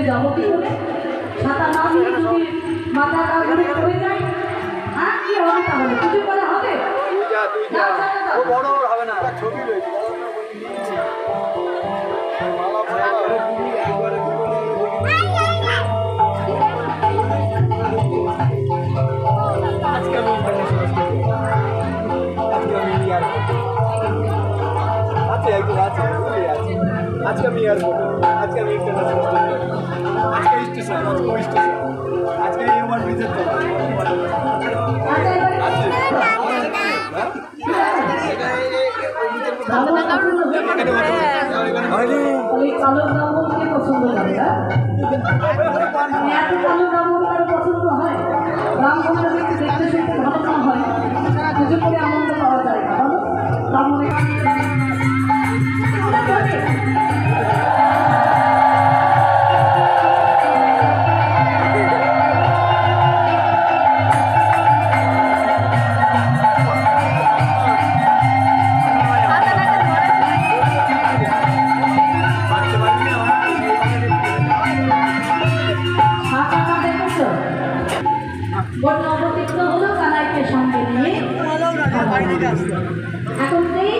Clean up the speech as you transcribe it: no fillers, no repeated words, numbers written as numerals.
যাবো কি করে? ছাতা না দিয়ে যদি মাথা কাগজে পড়ে যায়, আর কি হবে তাহলে? কিছু করে হবে? বড় হবে না, ছবি রয়েছে। আজকে আমি এয়ারপোর্ট, আজকে আমি ইন্টারন্যাশনাল আজকে স্টেশন, ওই স্টেশন, আজকে এই ওভার ব্রিজের তো পছন্দ করে পছন্দ হয় রামগঞ্জ দেখতে শুনতে ভালো না হয় পুজো করে আনন্দ পাওয়া যায় না বলো রামনে নবতীর্থ হলো কানাইকে সঙ্গে নিয়ে এখন এই